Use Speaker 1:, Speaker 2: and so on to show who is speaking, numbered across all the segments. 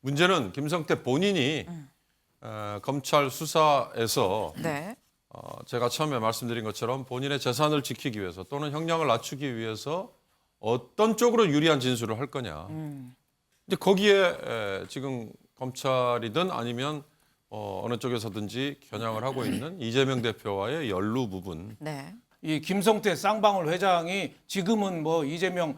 Speaker 1: 문제는 김성태 본인이 검찰 수사에서
Speaker 2: 네.
Speaker 1: 제가 처음에 말씀드린 것처럼 본인의 재산을 지키기 위해서 또는 형량을 낮추기 위해서 어떤 쪽으로 유리한 진술을 할 거냐. 근데 거기에 지금 검찰이든 아니면 어느 쪽에서든지 겨냥을 하고 있는 이재명 대표와의 연루 부분.
Speaker 2: 네.
Speaker 3: 이 김성태 쌍방울 회장이 지금은 뭐 이재명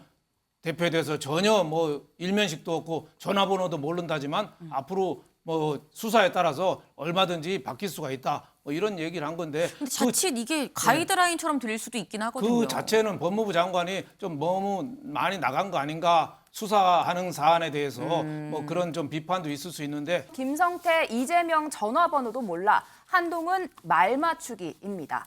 Speaker 3: 대표에 대해서 전혀 뭐 일면식도 없고 전화번호도 모른다지만 앞으로 뭐 수사에 따라서 얼마든지 바뀔 수가 있다. 뭐 이런 얘기를 한 건데
Speaker 2: 근데 자칫 이게 가이드라인처럼 들릴 수도 있긴 하거든요.
Speaker 3: 그 자체는 법무부 장관이 좀 너무 많이 나간 거 아닌가 수사하는 사안에 대해서 뭐 그런 좀 비판도 있을 수 있는데
Speaker 4: 김성태, 이재명 전화번호도 몰라. 한동훈 말 맞추기입니다.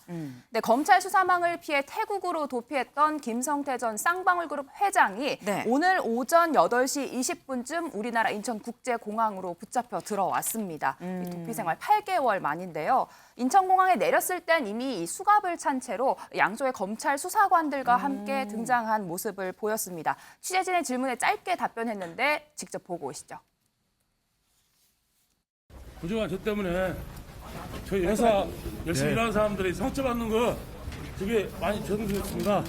Speaker 4: 네, 검찰 수사망을 피해 태국으로 도피했던 김성태 전 쌍방울그룹 회장이
Speaker 2: 네.
Speaker 4: 오늘 오전 8시 20분쯤 우리나라 인천국제공항으로 붙잡혀 들어왔습니다. 이 도피 생활 8개월 만인데요. 인천공항에 내렸을 땐 이미 이 수갑을 찬 채로 양쪽의 검찰 수사관들과 함께 등장한 모습을 보였습니다. 취재진의 질문에 짧게 답변했는데 직접 보고 오시죠.
Speaker 5: 그동안 저 때문에 저희 회사 열심히 일하는 사람들이 상처받는 거 되게 많이 적응됐습니다.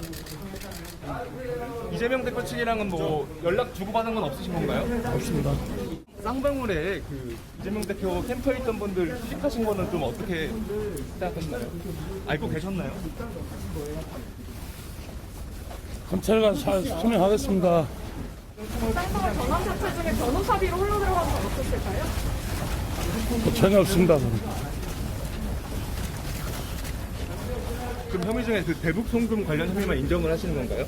Speaker 6: 이재명 대표 측이랑은 뭐 연락 주고받은 건 없으신 건가요?
Speaker 5: 없습니다.
Speaker 6: 쌍방울에 그 이재명 대표 캠프에 있던 분들 취직하신 거는 좀 어떻게 생각하시나요? 알고 계셨나요?
Speaker 5: 검찰과 잘 소명하겠습니다.
Speaker 7: 쌍방울 전환 자체 중에 변호사비로 흘러들어간 건 없었을까요?
Speaker 5: 전혀 없습니다. 저는.
Speaker 6: 그럼 혐의 중에 그 대북 송금 관련 혐의만 인정을 하시는 건가요?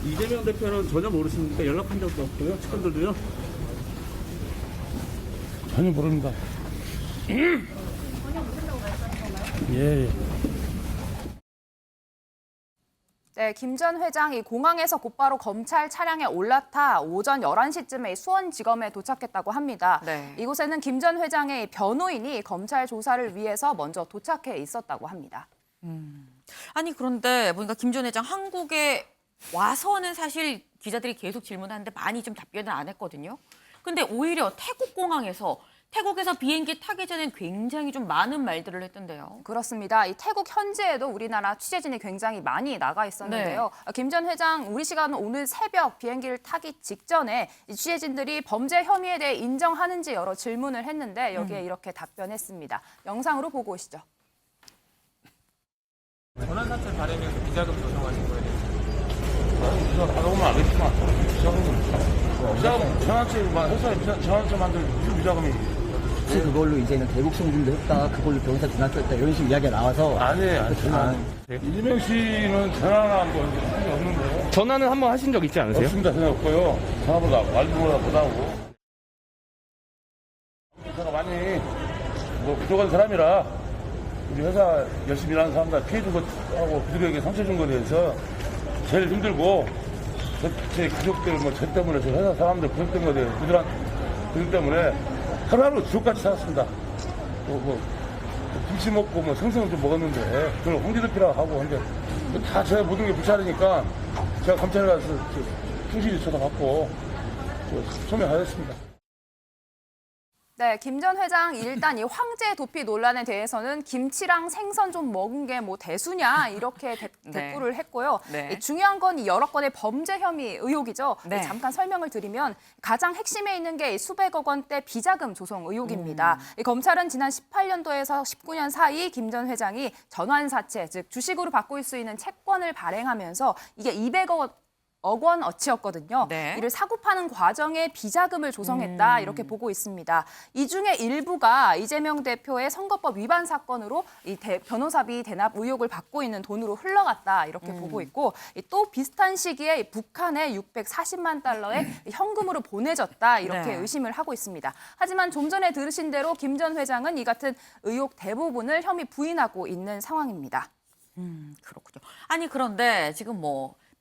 Speaker 8: 이재명 대표는 전혀 모르십니까? 연락한 적도 없고요. 측근들도요.
Speaker 5: 전혀 모릅니다. 예.
Speaker 4: 네, 김 전 회장이 공항에서 곧바로 검찰 차량에 올라타 오전 11시쯤에 수원지검에 도착했다고 합니다.
Speaker 2: 네.
Speaker 4: 이곳에는 김 전 회장의 변호인이 검찰 조사를 위해서 먼저 도착해 있었다고 합니다.
Speaker 2: 아니 그런데 보니까 김 전 회장 한국에 와서는 사실 기자들이 계속 질문하는데 많이 좀 답변을 안 했거든요. 근데 오히려 태국에서 비행기 타기 전엔 굉장히 좀 많은 말들을 했던데요.
Speaker 4: 그렇습니다. 이 태국 현지에도 우리나라 취재진이 굉장히 많이 나가 있었는데요. 김 전 회장 우리 시간은 오늘 새벽 비행기를 타기 직전에 이 취재진들이 범죄 혐의에 대해 인정하는지 여러 질문을 했는데 여기에 이렇게 답변했습니다. 영상으로 보고 오시죠.
Speaker 6: 전환사채 발행해서 비자금 조성하신 거에 대해서
Speaker 5: 비자 받아보면 알겠지만 비자금 전환체 회사에 전환체 만들 무슨 비자금이
Speaker 9: 혹시 그걸로 이제는 대북 송금도 했다, 그걸로 변호사 등록했다 이런 식으로 이야기가 나와서
Speaker 5: 아니에요. 이재명 씨는 전화나 한번 한 게 없는데
Speaker 6: 전화는 한번 하신 적 있지 않으세요?
Speaker 5: 없습니다. 전혀 없고요. 전화보다 말보다 못하고 제가 많이 뭐 부족한 사람이라 우리 회사 열심히 일하는 사람들 피해 준 것하고 그들에게 상처 준 거에 대해서 제일 힘들고 제 가족들 저 때문에 저 회사 사람들 고생된 거에 대해서 그들 때문에 하루하루 지옥같이 살았습니다. 김치 먹고 생선을 좀 먹었는데 그걸 홍기덮이라고 하고 근데 다 제가 모든 게 불찰이니까 제가 검찰에 가서 충실히 조사받고 소명하였습니다.
Speaker 4: 네, 김 전 회장이 일단 이 황제 도피 논란에 대해서는 김치랑 생선 좀 먹은 게 뭐 대수냐 이렇게 대꾸를 했고요.
Speaker 2: 네.
Speaker 4: 중요한 건 이 여러 건의 범죄 혐의 의혹이죠.
Speaker 2: 네.
Speaker 4: 잠깐 설명을 드리면 가장 핵심에 있는 게 수백억 원대 비자금 조성 의혹입니다. 이 검찰은 지난 18년도에서 19년 사이 김 전 회장이 전환사채, 즉 주식으로 바꿀 수 있는 채권을 발행하면서 이게 200억 원어치였거든요.
Speaker 2: 네.
Speaker 4: 이를 사고 파는 과정에 비자금을 조성했다 이렇게 보고 있습니다. 이 중에 일부가 이재명 대표의 선거법 위반 사건으로 이 변호사비 대납 의혹을 받고 있는 돈으로 흘러갔다 이렇게 보고 있고 또 비슷한 시기에 북한에 640만 달러의 현금으로 보내졌다 이렇게
Speaker 2: 네.
Speaker 4: 의심을 하고 있습니다. 하지만 좀 전에 들으신 대로 김 전 회장은 이 같은 의혹 대부분을 혐의 부인하고 있는 상황입니다.
Speaker 2: 그렇군요. 아니 그런데 지금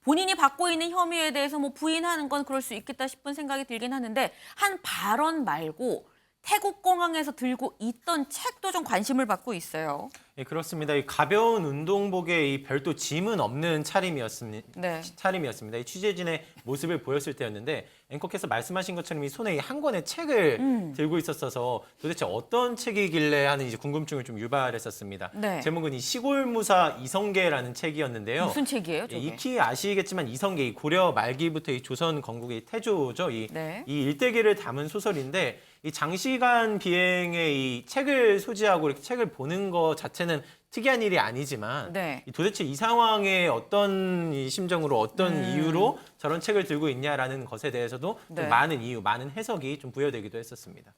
Speaker 2: 본인이 받고 있는 혐의에 대해서 부인하는 건 그럴 수 있겠다 싶은 생각이 들긴 하는데 한 발언 말고 태국 공항에서 들고 있던 책도 좀 관심을 받고 있어요.
Speaker 10: 예, 그렇습니다. 이 가벼운 운동복에 이 별도 짐은 없는 차림이었습니다.
Speaker 2: 네.
Speaker 10: 이 취재진의 모습을 보였을 때였는데 앵커께서 말씀하신 것처럼 이 손에 한 권의 책을 들고 있었어서 도대체 어떤 책이길래 하는 이제 궁금증을 좀 유발했었습니다.
Speaker 2: 네.
Speaker 10: 제목은 이 시골무사 이성계라는 책이었는데요.
Speaker 2: 무슨 책이에요, 저게?
Speaker 10: 익히 아시겠지만 이성계 이 고려 말기부터 이 조선 건국의 태조죠. 이
Speaker 2: 네.
Speaker 10: 일대기를 담은 소설인데 이 장시간 비행에 이 책을 소지하고 이렇게 책을 보는 것 자체는 특이한 일이 아니지만
Speaker 2: 네.
Speaker 10: 이 도대체 이 상황에 어떤 이 심정으로 어떤 이유로 저런 책을 들고 있냐라는 것에 대해서도
Speaker 2: 네.
Speaker 10: 좀 많은 이유, 많은 해석이 좀 부여되기도 했었습니다.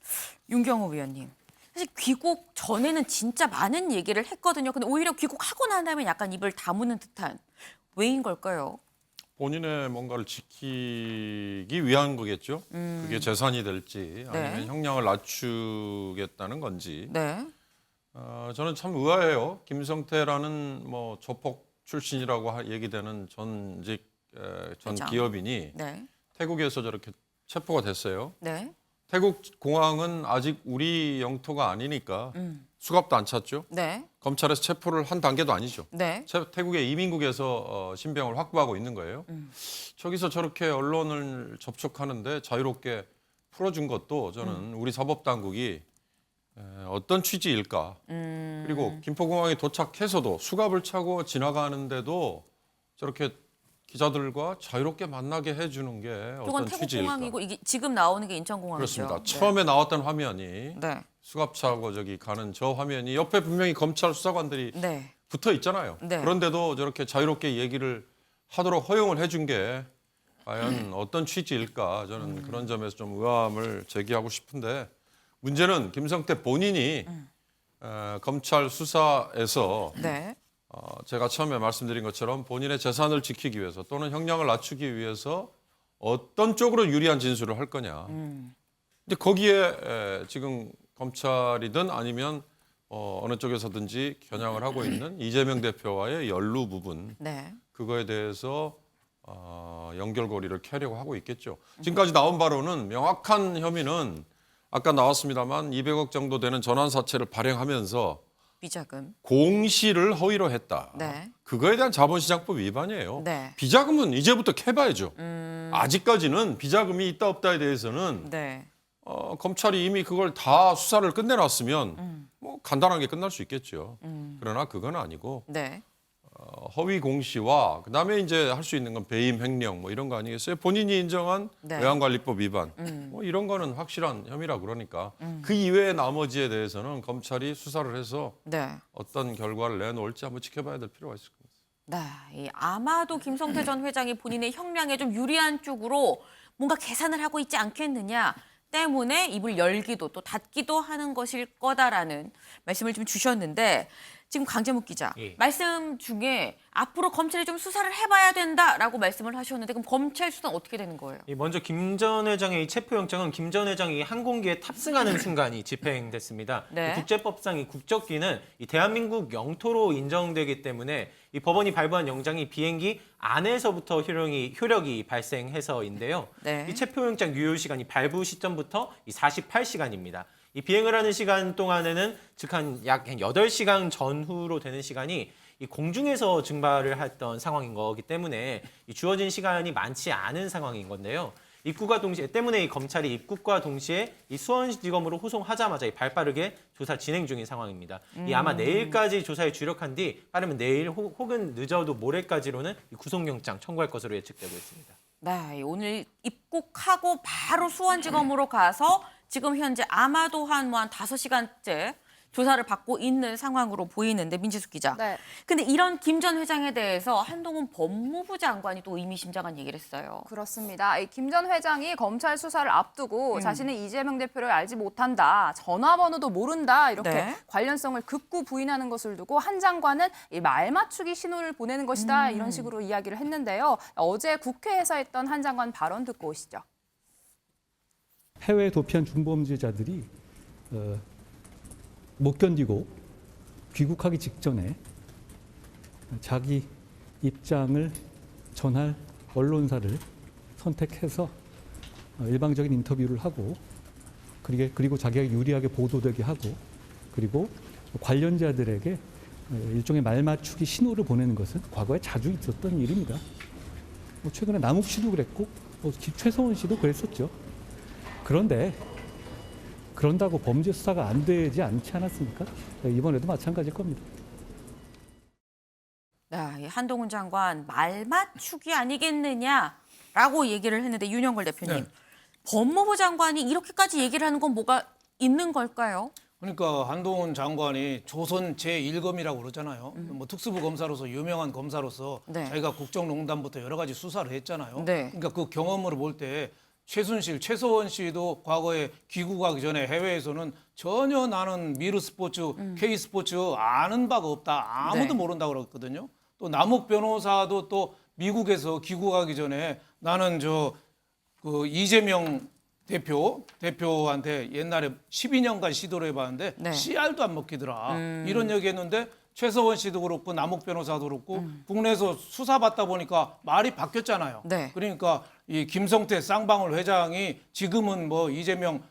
Speaker 2: 윤경호 위원님. 사실 귀국 전에는 진짜 많은 얘기를 했거든요. 근데 오히려 귀국하고 난 다음에 약간 입을 다무는 듯한 왜인 걸까요?
Speaker 1: 본인의 뭔가를 지키기 위한 거겠죠. 그게 재산이 될지 아니면
Speaker 2: 네.
Speaker 1: 형량을 낮추겠다는 건지.
Speaker 2: 네.
Speaker 1: 저는 참 의아해요. 김성태라는 뭐 조폭 출신이라고 얘기되는 전
Speaker 2: 회장.
Speaker 1: 기업인이
Speaker 2: 네.
Speaker 1: 태국에서 저렇게 체포가 됐어요.
Speaker 2: 네.
Speaker 1: 태국 공항은 아직 우리 영토가 아니니까 수갑도 안 찼죠.
Speaker 2: 네.
Speaker 1: 검찰에서 체포를 한 단계도 아니죠.
Speaker 2: 네.
Speaker 1: 태국의 이민국에서 신병을 확보하고 있는 거예요. 저기서 저렇게 언론을 접촉하는데 자유롭게 풀어준 것도 저는 우리 사법당국이 어떤 취지일까. 그리고 김포공항에 도착해서도 수갑을 차고 지나가는데도 저렇게 기자들과 자유롭게 만나게 해주는 게
Speaker 2: 그건
Speaker 1: 어떤
Speaker 2: 태국
Speaker 1: 취지일까.
Speaker 2: 공항이고 이게 지금 나오는 게 인천공항이죠.
Speaker 1: 그렇습니다. 처음에 나왔던 화면이
Speaker 2: 네.
Speaker 1: 수갑 차고 저기 가는 저 화면이 옆에 분명히 검찰 수사관들이
Speaker 2: 네.
Speaker 1: 붙어 있잖아요.
Speaker 2: 네.
Speaker 1: 그런데도 저렇게 자유롭게 얘기를 하도록 허용을 해준 게 과연 어떤 취지일까. 저는 그런 점에서 좀 의아함을 제기하고 싶은데 문제는 김성태 본인이 검찰 수사에서
Speaker 2: 네.
Speaker 1: 제가 처음에 말씀드린 것처럼 본인의 재산을 지키기 위해서 또는 형량을 낮추기 위해서 어떤 쪽으로 유리한 진술을 할 거냐. 근데 거기에 지금 검찰이든 아니면 어느 쪽에서든지 겨냥을 하고 있는 이재명 대표와의 연루 부분
Speaker 2: 네.
Speaker 1: 그거에 대해서 연결고리를 캐려고 하고 있겠죠. 지금까지 나온 바로는 명확한 혐의는 아까 나왔습니다만 200억 정도 되는 전환사채를 발행하면서
Speaker 2: 비자금.
Speaker 1: 공시를 허위로 했다.
Speaker 2: 네.
Speaker 1: 그거에 대한 자본시장법 위반이에요.
Speaker 2: 네.
Speaker 1: 비자금은 이제부터 캐봐야죠. 아직까지는 비자금이 있다 없다에 대해서는
Speaker 2: 네.
Speaker 1: 검찰이 이미 그걸 다 수사를 끝내놨으면 뭐 간단하게 끝날 수 있겠죠. 그러나 그건 아니고
Speaker 2: 네.
Speaker 1: 허위 공시와 그다음에 이제 할 수 있는 건 배임 횡령 뭐 이런 거 아니겠어요? 본인이 인정한
Speaker 2: 네.
Speaker 1: 외환관리법 위반 뭐 이런 거는 확실한 혐의라 그러니까 그 이외의 나머지에 대해서는 검찰이 수사를 해서
Speaker 2: 네.
Speaker 1: 어떤 결과를 내놓을지 한번 지켜봐야 될 필요가 있을 겁니다.
Speaker 2: 네. 아마도 김성태 전 회장이 본인의 형량에 좀 유리한 쪽으로 뭔가 계산을 하고 있지 않겠느냐 때문에 입을 열기도 또 닫기도 하는 것일 거다라는 말씀을 좀 주셨는데 지금 강재묵 기자
Speaker 10: 예.
Speaker 2: 말씀 중에 앞으로 검찰이 좀 수사를 해봐야 된다라고 말씀을 하셨는데 그럼 검찰 수사는 어떻게 되는 거예요?
Speaker 10: 먼저 김 전 회장의 이 체포영장은 김 전 회장이 항공기에 탑승하는 순간이 집행됐습니다.
Speaker 2: 네.
Speaker 10: 국제법상 이 국적기는 이 대한민국 영토로 인정되기 때문에 이 법원이 발부한 영장이 비행기 안에서부터 효력이 발생해서인데요.
Speaker 2: 네.
Speaker 10: 이 체포영장 유효 시간이 발부 시점부터 이 48시간입니다. 이 비행을 하는 시간 동안에는 즉 약 8시간 전후로 되는 시간이 이 공중에서 증발을 했던 상황인 거기 때문에 이 주어진 시간이 많지 않은 상황인 건데요. 입국과 동시에 때문에 이 검찰이 입국과 동시에 이 수원지검으로 호송하자마자 이 발빠르게 조사 진행 중인 상황입니다. 이 아마 내일까지 조사에 주력한 뒤 빠르면 내일 혹은 늦어도 모레까지로는 이 구속영장 청구할 것으로 예측되고 있습니다.
Speaker 2: 네, 오늘 입국하고 바로 수원지검으로 가서 지금 현재 아마도 한 5시간째 조사를 받고 있는 상황으로 보이는데 민지숙 기자.
Speaker 4: 네.
Speaker 2: 근데 이런 김 전 회장에 대해서 한동훈 법무부 장관이 또 의미심장한 얘기를 했어요.
Speaker 4: 그렇습니다. 김 전 회장이 검찰 수사를 앞두고 자신은 이재명 대표를 알지 못한다, 전화번호도 모른다 이렇게
Speaker 2: 네.
Speaker 4: 관련성을 극구 부인하는 것을 두고 한 장관은 이 말맞추기 신호를 보내는 것이다 이런 식으로 이야기를 했는데요. 어제 국회에서 했던 한 장관 발언 듣고 오시죠.
Speaker 11: 해외 도피한 중범죄자들이 못 견디고 귀국하기 직전에 자기 입장을 전할 언론사를 선택해서 일방적인 인터뷰를 하고 그리고 자기가 유리하게 보도되게 하고 그리고 관련자들에게 일종의 말맞추기 신호를 보내는 것은 과거에 자주 있었던 일입니다. 최근에 남욱 씨도 그랬고 최소원 씨도 그랬었죠. 그런데 그런다고 범죄 수사가 안 되지 않지 않았습니까? 이번에도 마찬가지일 겁니다.
Speaker 2: 이 한동훈 장관 말 맞추기 아니겠느냐라고 얘기를 했는데 윤영걸 대표님,
Speaker 3: 네.
Speaker 2: 법무부 장관이 이렇게까지 얘기를 하는 건 뭐가 있는 걸까요?
Speaker 3: 그러니까 한동훈 장관이 조선 제1검이라고 그러잖아요. 뭐 특수부 검사로서 유명한 검사로서
Speaker 2: 네.
Speaker 3: 자기가 국정농단부터 여러 가지 수사를 했잖아요.
Speaker 2: 네.
Speaker 3: 그러니까 그 경험으로 볼 때 최순실, 최서원 씨도 과거에 귀국하기 전에 해외에서는 전혀 나는 미르 스포츠, K 스포츠 아는 바가 없다. 아무도
Speaker 2: 네.
Speaker 3: 모른다고 그랬거든요. 또 남욱 변호사도 또 미국에서 귀국하기 전에 나는 그 이재명 대표한테 옛날에 12년간 시도를 해봤는데
Speaker 2: 네.
Speaker 3: 씨알도 안 먹히더라. 이런 얘기했는데 최서원 씨도 그렇고 남욱 변호사도 그렇고 국내에서 수사받다 보니까 말이 바뀌었잖아요.
Speaker 2: 네.
Speaker 3: 그러니까 이 김성태 쌍방울 회장이 지금은 뭐 이재명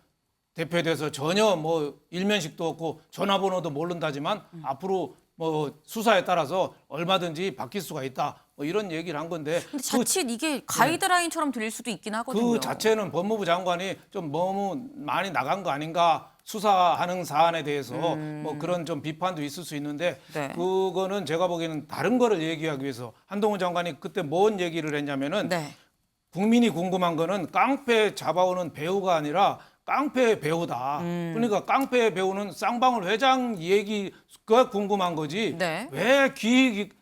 Speaker 3: 대표에 대해서 전혀 뭐 일면식도 없고 전화번호도 모른다지만 앞으로 뭐 수사에 따라서 얼마든지 바뀔 수가 있다. 뭐 이런 얘기를 한 건데
Speaker 2: 근데 자칫 이게 가이드라인처럼 들릴 수도 있긴 하거든요.
Speaker 3: 그 자체는 법무부 장관이 좀 너무 많이 나간 거 아닌가 수사하는 사안에 대해서 뭐 그런 좀 비판도 있을 수 있는데
Speaker 2: 네.
Speaker 3: 그거는 제가 보기에는 다른 거를 얘기하기 위해서 한동훈 장관이 그때 뭔 얘기를 했냐면은
Speaker 2: 네.
Speaker 3: 국민이 궁금한 거는 깡패 잡아오는 배우가 아니라 깡패 배우다. 그러니까 깡패 배우는 쌍방울 회장 얘기가 궁금한 거지.
Speaker 2: 네.
Speaker 3: 왜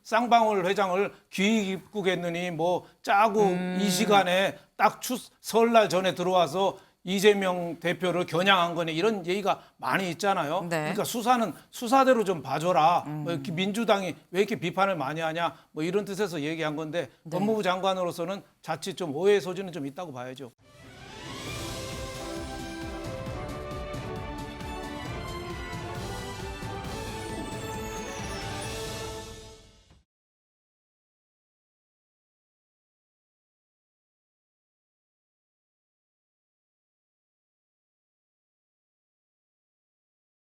Speaker 3: 쌍방울 회장을 귀 입국했느니 뭐 짜고 이 시간에 딱 설날 전에 들어와서 이재명 대표를 겨냥한 거네 이런 얘기가 많이 있잖아요.
Speaker 2: 네.
Speaker 3: 그러니까 수사는 수사대로 좀 봐줘라. 뭐 이렇게 민주당이 왜 이렇게 비판을 많이 하냐 뭐 이런 뜻에서 얘기한 건데 법무부 장관으로서는 자칫 좀 오해 소지는 좀 있다고 봐야죠.